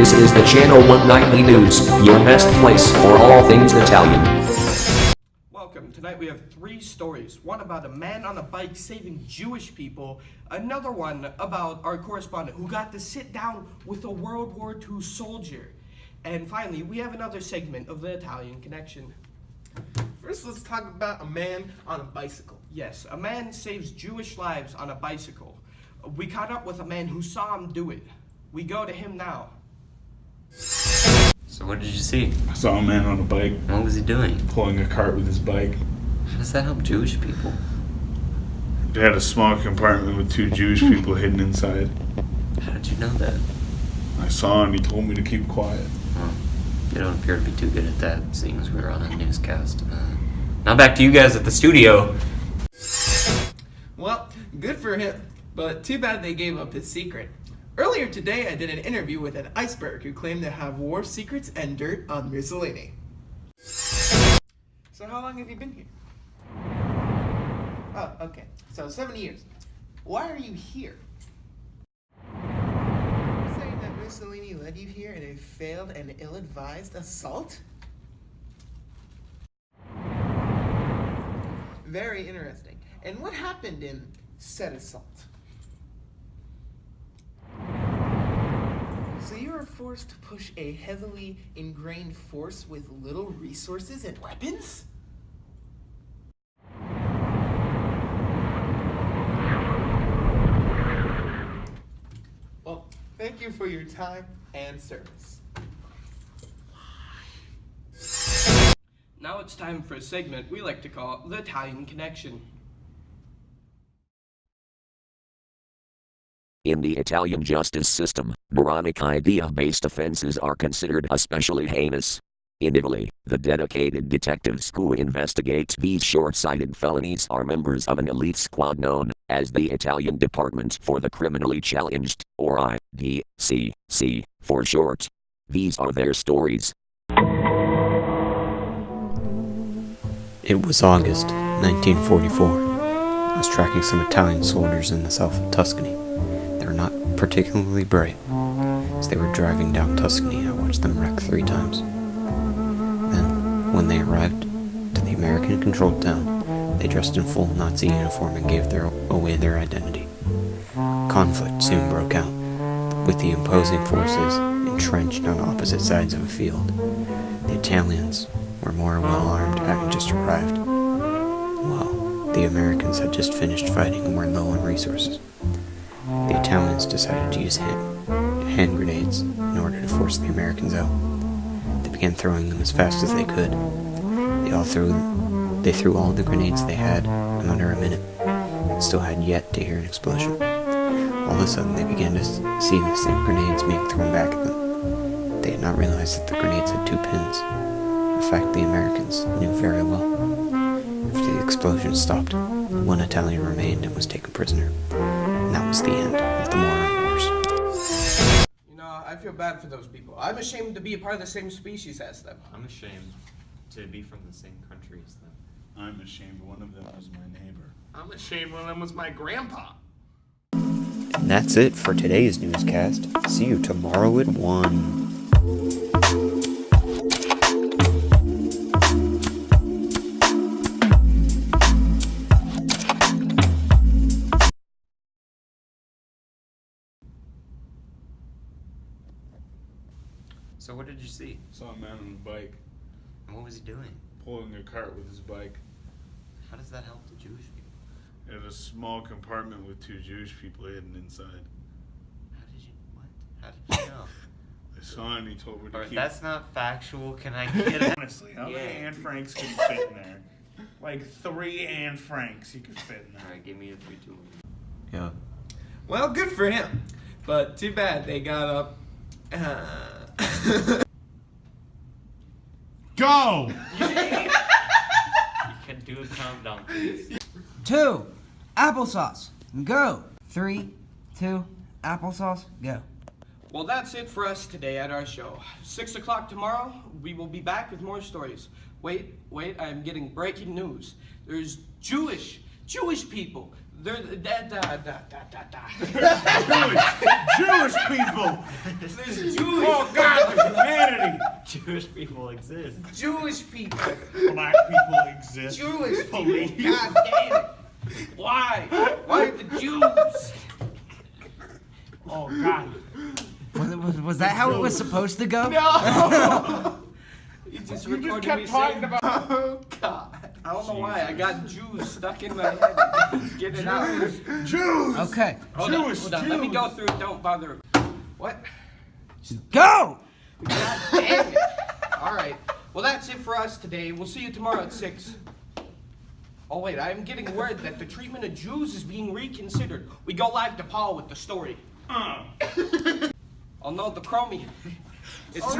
This is the Channel 190 News, your best place for all things Italian. Welcome. Tonight we have three stories. One about a man on a bike saving Jewish people. Another one about our correspondent who got to sit down with a World War II soldier. And finally, we have another segment of the Italian Connection. First, let's talk about a man on a bicycle. Yes, a man saves Jewish lives on a bicycle. We caught up with a man who saw him do it. We go to him now. So what did you see? I saw a man on a bike What was he doing? pulling a cart with his bike. How does that help Jewish people? They had a small compartment with two Jewish people hidden inside. How did you know that? I saw him, he told me to keep quiet. Well, you don't appear to be too good at that, seeing as we were on a newscast. Now back to you guys at the studio. Well, good for him, but too bad they gave up his secret. Earlier today, I did an interview with an iceberg who claimed to have war secrets and dirt on Mussolini. So how long have you been here? Oh, okay. So 7 years. Why are you here? You're saying that Mussolini led you here in a failed and ill-advised assault? Very interesting. And what happened in said assault? So you were forced to push a heavily ingrained force with little resources and weapons? Well, thank you for your time and service. Now it's time for a segment we like to call the Italian Connection. In the Italian justice system, moronic idea-based offenses are considered especially heinous. In Italy, the dedicated detectives who investigate these short-sighted felonies are members of an elite squad known as the Italian Department for the Criminally Challenged, or IDCC, for short. These are their stories. It was August 1944. I was tracking some Italian soldiers in the south of Tuscany. They were not particularly bright. As they were driving down Tuscany, I watched them wreck 3 times. Then, when they arrived to the American-controlled town, they dressed in full Nazi uniform and gave away their identity. Conflict soon broke out, with the opposing forces entrenched on opposite sides of a field. The Italians were more well-armed, having just arrived, while the Americans had just finished fighting and were low on resources. The Italians decided to use hand grenades in order to force the Americans out. They began throwing them as fast as they could. They threw all the grenades they had in under a minute, and still had yet to hear an explosion. All of a sudden, they began to see the same grenades being thrown back at them. They had not realized that the grenades had 2 pins. In fact, the Americans knew very well. After the explosion stopped, 1 Italian remained and was taken prisoner. And that was the end of the Moron Wars. You know, I feel bad for those people. I'm ashamed to be a part of the same species as them. I'm ashamed to be from the same country as them. I'm ashamed one of them was my neighbor. I'm ashamed one of them was my grandpa. And that's it for today's newscast. See you tomorrow at 1. So what did you see? Saw a man on a bike And what was he doing? pulling a cart with his bike. How does that help the Jewish people? It had a small compartment with 2 Jewish people hidden inside. How did you, what? How did you know? I saw him, he told me to Alright, keep... that's not factual. Can I get it? Honestly, how many Yeah. Anne Franks could fit in there? Like 3 Anne Franks you could fit in there. Alright, give me a 3, 2, 1. Yeah. Well, good for him, but too bad they got up. Go! You can do a countdown, please. 2. Applesauce. Go. 3, 2. Applesauce. Go. Well, that's it for us today at our show. 6 o'clock tomorrow, we will be back with more stories. Wait, I'm getting breaking news. There's Jewish people. They're Jewish people. there's Jewish. Oh God, the humanity. Jewish people exist. Jewish people. Black people exist. Jewish people. Police. God damn it. Why? Why the Jews? Oh God. Was that how it was supposed to go? No. You just You recorded just kept me talking saying, about. oh God. I don't know why. I got Jews stuck in my head. Get it out. Jews. Okay. Hold on, Jewish hold on. Let me Jews. go through it. Don't bother. What? Go! God damn it. All right. Well, that's it for us today. We'll see you tomorrow at 6. Oh, wait. I am getting word that the treatment of Jews is being reconsidered. We go live to Paul with the story. Oh, no, the Chromie. It's